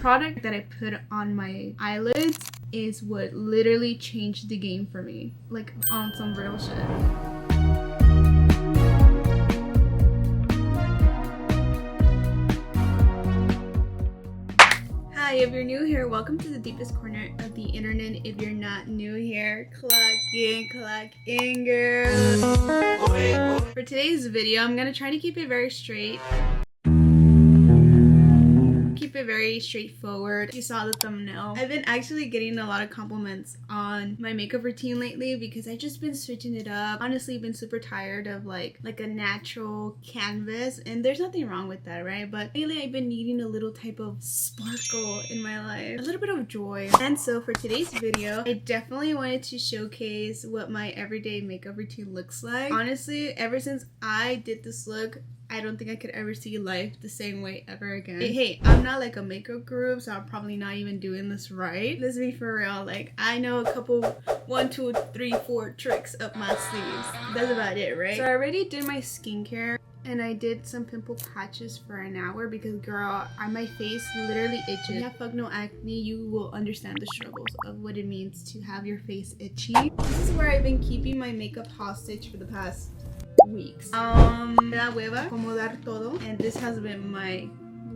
product that I put on my eyelids is what literally changed the game for me, like on some real shit. Hi, if you're new here, welcome to the deepest corner of the internet. If you're not new here, clock in, girl. For today's video, I'm gonna try to keep it very straight. Very straightforward. You saw the thumbnail. I've been actually getting a lot of compliments on my makeup routine lately because I've just been switching it up. Honestly, been super tired of like a natural canvas, and there's nothing wrong with that, right? But lately I've been needing a little type of sparkle in my life, a little bit of joy. And so for today's video, I definitely wanted to showcase what my everyday makeup routine looks like. Honestly, ever since I did this look, I don't think I could ever see life the same way ever again. Hey, I'm not like a makeup guru, so I'm probably not even doing this right. Let's be for real. Like, I know a couple, 1, 2, 3, 4 tricks up my sleeves. That's about it, right? So I already did my skincare, and I did some pimple patches for an hour because, girl, my face literally itches. If you have functional acne, you will understand the struggles of what it means to have your face itchy. This is where I've been keeping my makeup hostage for the past weeks. La hueva, acomodar todo, and this has been my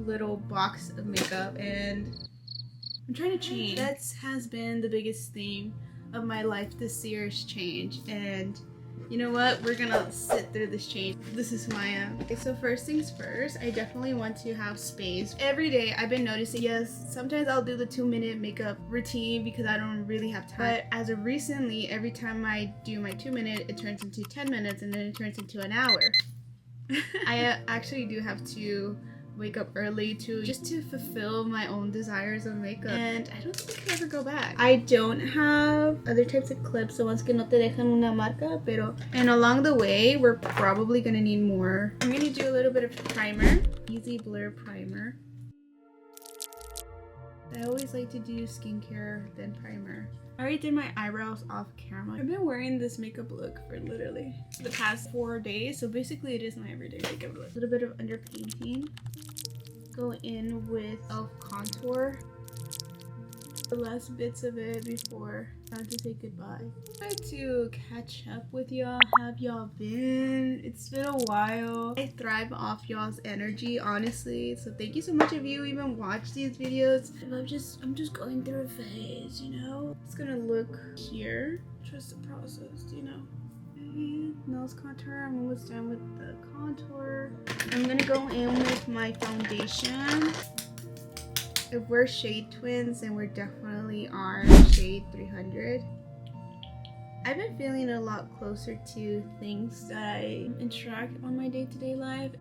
little box of makeup, and I'm trying to change. That has been the biggest theme of my life this year, is change. And you know what? We're gonna sit through this change. This is Maya. Okay, so first things first, I definitely want to have space. Every day I've been noticing, yes, sometimes I'll do the 2-minute makeup routine because I don't really have time. But as of recently, every time I do my 2-minute, it turns into 10 minutes and then it turns into an hour. I actually do have to wake up early to fulfill my own desires of makeup, and I don't think I can ever go back. I don't have other types of clips, so once que no te dejan una marca, pero, and along the way we're probably gonna need more. I'm gonna do a little bit of primer, easy blur primer. I always like to do skincare then primer. I already did my eyebrows off camera. I've been wearing this makeup look for literally the past 4 days, so basically it is my everyday makeup look. A little bit of underpainting. Go in with e.l.f. contour. The last bits of it before time to say goodbye. I tried to catch up with y'all. Have y'all been? It's been a while. I thrive off y'all's energy, honestly. So thank you so much if you even watch these videos. I'm just going through a phase, you know? It's gonna look here. Trust the process, you know? Nose contour. I'm almost done with the contour. I'm gonna go in with my foundation. If we're shade twins, and we definitely are shade 300. I've been feeling a lot closer to things that I interact on my day-to-day life.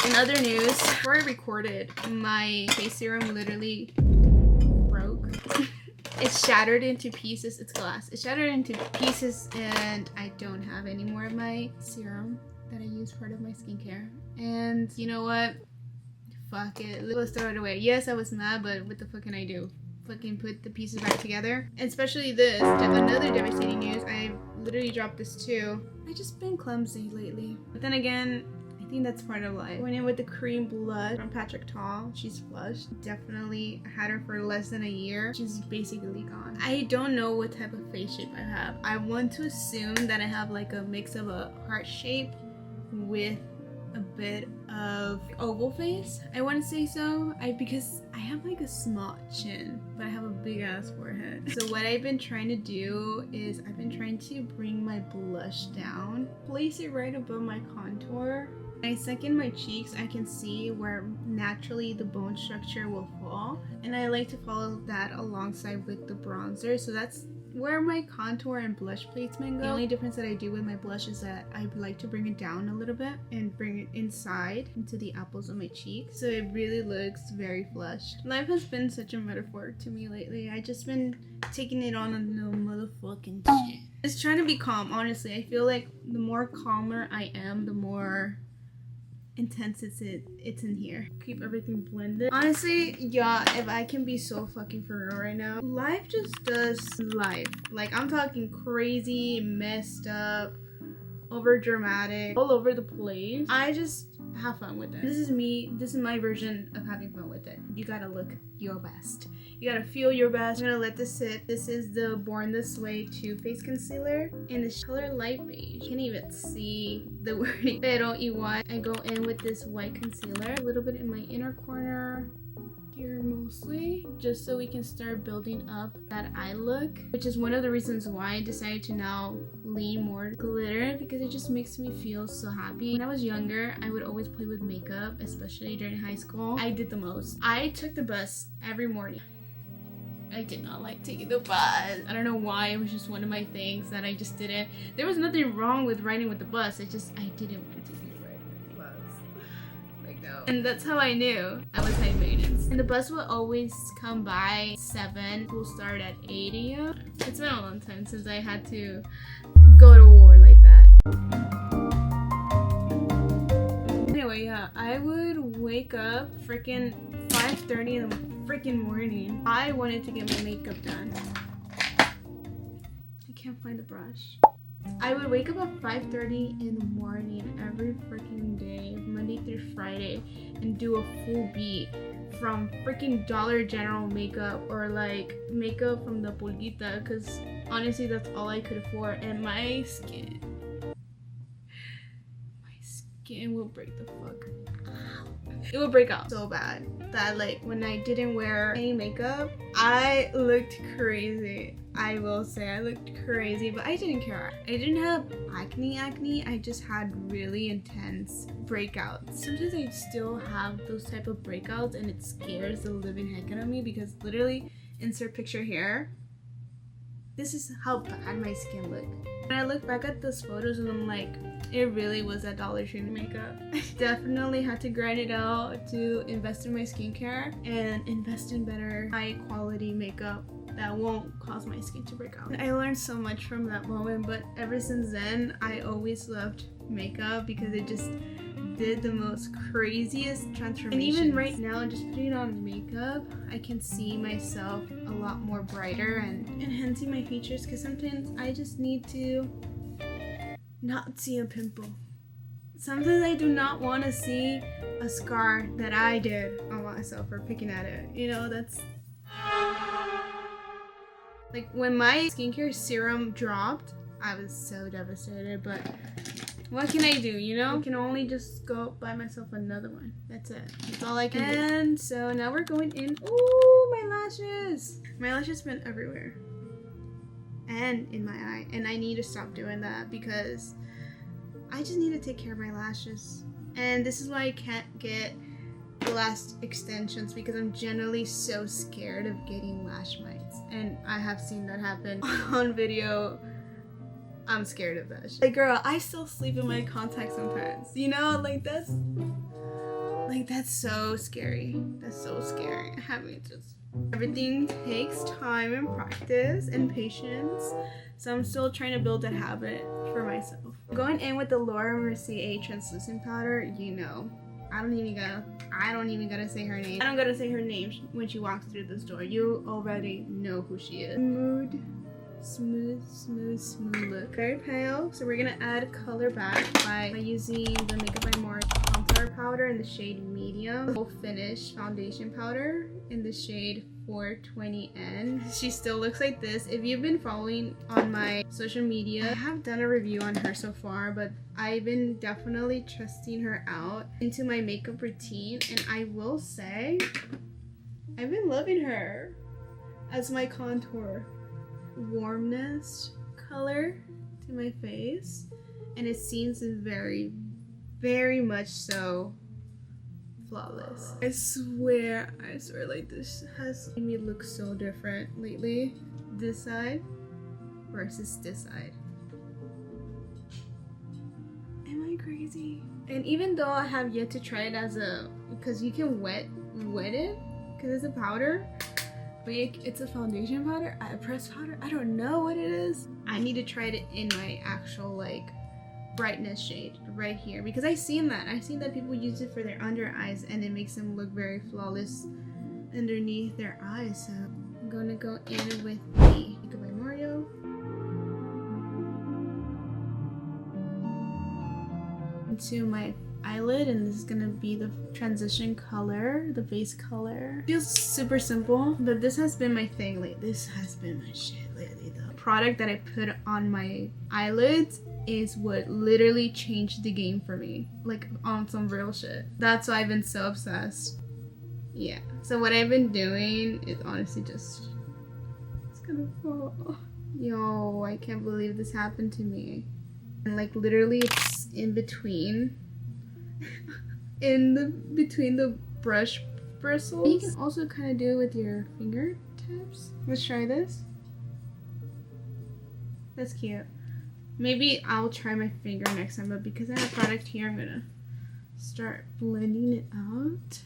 In other news, before I recorded, my face serum literally broke. It shattered into pieces. It's glass. It shattered into pieces, and I don't have any more of my serum that I use part of my skincare. And you know what? Fuck it. Let's throw it away. Yes, I was mad, but what the fuck can I do? Fucking put the pieces back together. And especially this. Another devastating news. I literally dropped this too. I just been clumsy lately. But then again, I think that's part of life. Went in with the cream blush from Patrick Tall. She's flushed. Definitely had her for less than a year. She's basically gone. I don't know what type of face shape I have. I want to assume that I have like a mix of a heart shape with a bit of oval face. I want to say so. Because I have like a small chin, but I have a big ass forehead. So what I've been trying to do is I've been trying to bring my blush down, place it right above my contour. When I sink in my cheeks, I can see where naturally the bone structure will fall, and I like to follow that alongside with the bronzer. So that's where my contour and blush placement go. The only difference that I do with my blush is that I like to bring it down a little bit and bring it inside into the apples of my cheeks, so it really looks very flushed. Life has been such a metaphor to me lately. I just been taking it on a no motherfucking shit. Just trying to be calm, honestly. I feel like the more calmer I am, the more intense it's in here. Keep everything blended. Honestly, yeah, if I can be so fucking for real right now, life just does life. Like, I'm talking crazy, messed up, over dramatic, all over the place. I just have fun with it. This is me. This is my version of having fun with it. You gotta look your best. You gotta feel your best. I'm gonna let this sit. This is the Born This Way Too Faced Concealer in the color light beige. You can't even see the wording. Pero igual, I go in with this white concealer, a little bit in my inner corner, here mostly, just so we can start building up that eye look, which is one of the reasons why I decided to now lean more glitter, because it just makes me feel so happy. When I was younger, I would always play with makeup, especially during high school. I did the most. I took the bus every morning. I did not like taking the bus. I don't know why. It was just one of my things that I just didn't. There was nothing wrong with riding with the bus. I didn't want to be riding with the bus. Like, no. And that's how I knew I was high maintenance. And the bus will always come by 7. We'll start at 8 a.m. It's been a long time since I had to go to war like that. Anyway, yeah, I would wake up freaking 5:30 in the freaking morning. I wanted to get my makeup done. I can't find the brush. I would wake up at 5:30 in the morning every freaking day, Monday through Friday, and do a full beat from freaking Dollar General makeup or like makeup from the Pulguita, because honestly that's all I could afford. And my skin will break the fuck out. It will break out so bad that like when I didn't wear any makeup, I looked crazy. I will say I looked crazy, but I didn't care. I didn't have acne. I just had really intense breakouts. Sometimes I still have those type of breakouts and it scares the living heck out of me, because literally, insert picture here, this is how bad my skin looked. When I look back at those photos and I'm like, it really was that Dollar Tree makeup. I definitely had to grind it out to invest in my skincare and invest in better high quality makeup that won't cause my skin to break out. I learned so much from that moment, but ever since then, I always loved makeup because it just did the most craziest transformation. And even right now, just putting on makeup, I can see myself a lot more brighter and enhancing my features, because sometimes I just need to not see a pimple. Sometimes I do not want to see a scar that I did on myself for picking at it. You know, that's like when my skincare serum dropped, I was so devastated, but what can I do, you know? I can only just go buy myself another one. That's it. That's all I can do. And so now we're going in. Ooh, my lashes. My lashes been everywhere. And in my eye. And I need to stop doing that because I just need to take care of my lashes. And this is why I can't get lash extensions, because I'm generally so scared of getting lash mites. And I have seen that happen on video. I'm scared of that shit. Like, girl, I still sleep in my contacts sometimes. You know, like that's so scary. That's so scary. Having just everything takes time and practice and patience. So I'm still trying to build that habit for myself. Going in with the Laura Mercier translucent powder, you know, I don't even gotta say her name. I don't gotta say her name when she walks through this door. You already know who she is. Smooth look. Very pale, so we're gonna add color back by using the Makeup by More contour powder in the shade medium, full finish foundation powder in the shade 420N. She still looks like this. If you've been following on my social media, I have done a review on her so far, but I've been definitely testing her out into my makeup routine, and I will say I've been loving her as my contour warmness color to my face, and it seems very, very much so flawless. I swear like this has made me look so different lately. This side versus this side. Am I crazy? And even though I have yet to try it because you can wet it because it's a powder, but it's a foundation powder, a pressed powder, I don't know what it is. I need to try it in my actual like brightness shade right here, because I've seen that people use it for their under eyes and it makes them look very flawless underneath their eyes. So I'm gonna go in with the Makeup by Mario. Into my eyelid, and this is gonna be the transition color, the base color. Feels super simple, but this has been my thing lately. This has been my shit lately. The product that I put on my eyelids is what literally changed the game for me, like on some real shit. That's why I've been so obsessed. Yeah, so what I've been doing is honestly just, it's gonna fall. Yo, I can't believe this happened to me. And like literally it's in between between the brush bristles. You can also kind of do it with your fingertips. Let's try this. That's cute. Maybe I'll try my finger next time, but because I have a product here, I'm gonna start blending it out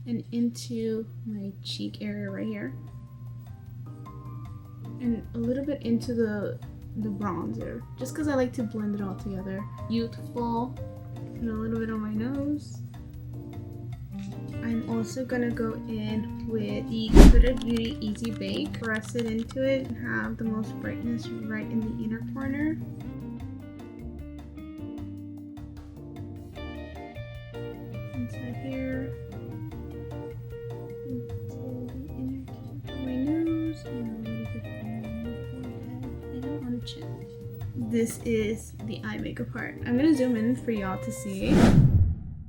and into my cheek area right here, and a little bit into the bronzer, just because I like to blend it all together. Youthful, and a little bit on my nose. I'm also gonna go in with the Huda Beauty Easy Bake, press it into it, and have the most brightness right in the inner corner. Inside here, into the inner tip of my nose, and a little bit on the forehead and on the chin. This is the eye makeup part. I'm gonna zoom in for y'all to see.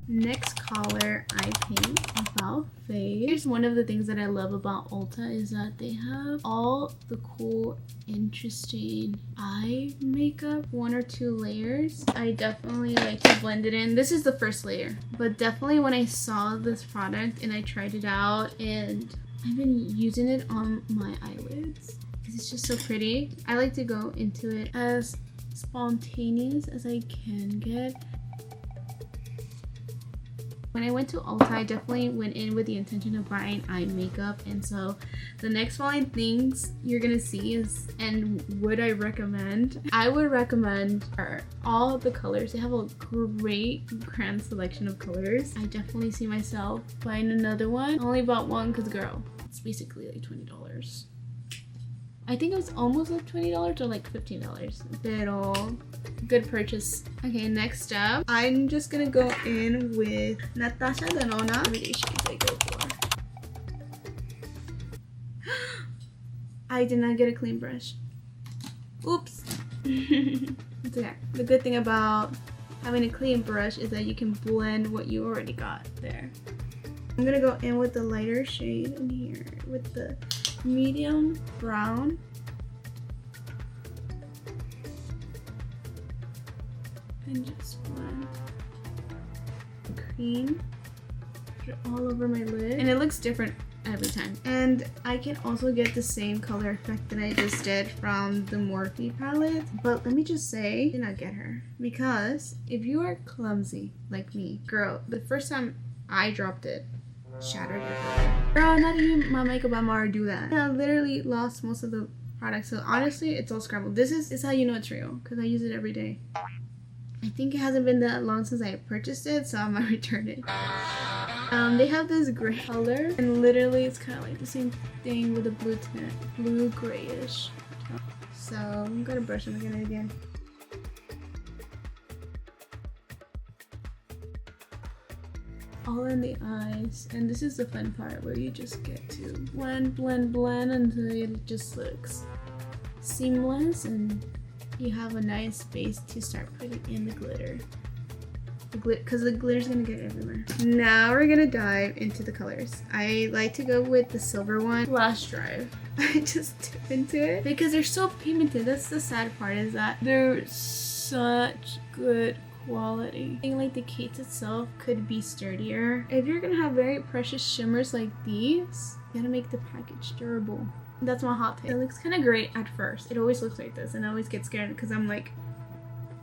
Next color I paint about face. Here's one of the things that I love about Ulta is that they have all the cool, interesting eye makeup, 1 or 2 layers. I definitely like to blend it in. This is the first layer, but definitely when I saw this product and I tried it out, and I've been using it on my eyelids because it's just so pretty. I like to go into it as spontaneous as I can get. When I went to Ulta, I definitely went in with the intention of buying eye makeup, and so the next following things you're gonna see is, and would I recommend? I would recommend are all the colors. They have a great grand selection of colors. I definitely see myself buying another one. I only bought one because girl, it's basically like $20. I think it was almost like $20 or like $15. Pero good purchase. Okay, next up, I'm just gonna go in with Natasha Denona everyday shades I go for. I did not get a clean brush. Oops. It's okay. The good thing about having a clean brush is that you can blend what you already got there. I'm gonna go in with the lighter shade in here with the medium brown. And just blend cream all over my lid. And it looks different every time. And I can also get the same color effect that I just did from the Morphe palette. But let me just say, do not get her. Because if you are clumsy like me, girl, the first time I dropped it, shattered everywhere. Girl, not even my Makeup by Mario do that. I literally lost most of the product. So honestly, it's all scrambled. This is how you know it's real, because I use it every day. I think it hasn't been that long since I purchased it, so I might return it. They have this gray color, and literally it's kind of like the same thing with a blue tint, blue grayish. So I'm gonna brush them again. All in the eyes, and this is the fun part where you just get to blend until it just looks seamless, and you have a nice base to start putting in the glitter. Because the glitter's gonna get everywhere. Now we're gonna dive into the colors. I like to go with the silver one. Flash drive. I just dip into it because they're so pigmented. That's the sad part, is that they're such good quality. I think like the case itself could be sturdier. If you're gonna have very precious shimmers like these, you gotta make the package durable. That's my hot take. It looks kind of great at first. It always looks like this, and I always get scared because I'm like,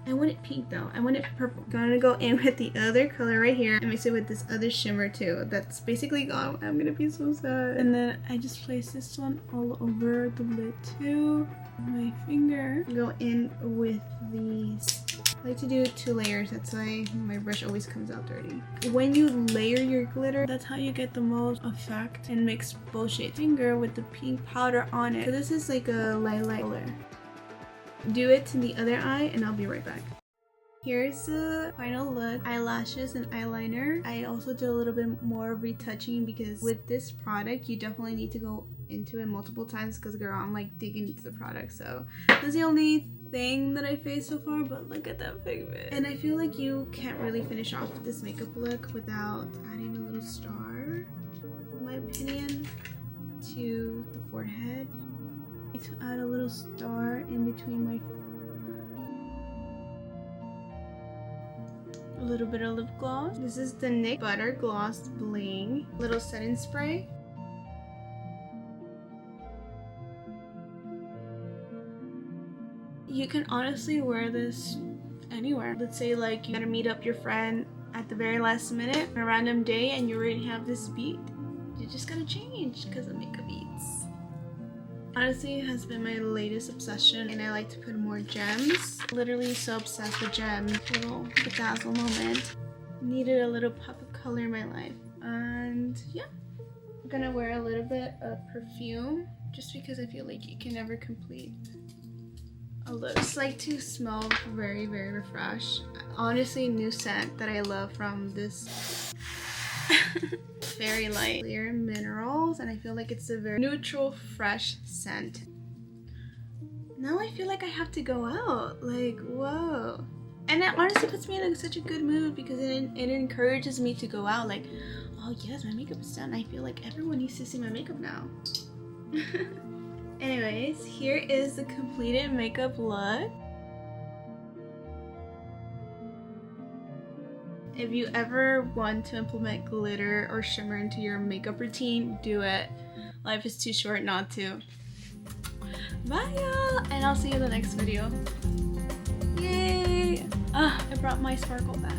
I want it pink though. I want it purple. Gonna go in with the other color right here and mix it with this other shimmer too. That's basically gone. I'm gonna be so sad. And then I just place this one all over the lid too. My finger. Go in with these I like to do 2 layers, that's why my brush always comes out dirty. When you layer your glitter, that's how you get the most effect and mix bullshit. Finger with the pink powder on it. So this is like a lilac color. Do it to the other eye and I'll be right back. Here's the final look. Eyelashes and eyeliner. I also did a little bit more retouching because with this product you definitely need to go into it multiple times because girl, I'm like digging into the product. So that's the only thing that I faced so far, but look at that pigment. And I feel like you can't really finish off this makeup look without adding a little star, in my opinion, to the forehead. To add a little star in between my a little bit of lip gloss. This is the NYX Butter Gloss Bling little setting spray. You can honestly wear this anywhere. Let's say like you gotta meet up your friend at the very last minute on a random day and you already have this beat. You just gotta change because of makeup beats. Honestly, it has been my latest obsession and I like to put more gems. Literally so obsessed with gems. Little bedazzle moment. Needed a little pop of color in my life. And yeah, I'm gonna wear a little bit of perfume just because I feel like you can never complete a look. I just like to smell very, very refreshed. Honestly, new scent that I love from this Fairy Light Clear Minerals, and I feel like it's a very neutral, fresh scent. Now I feel like I have to go out. Like, whoa. And it honestly puts me in such a good mood because it encourages me to go out. Like, oh yes, my makeup is done. I feel like everyone needs to see my makeup now. Anyways, here is the completed makeup look. If you ever want to implement glitter or shimmer into your makeup routine, do it. Life is too short not to. Bye y'all, and I'll see you in the next video. Yay! I brought my sparkle back.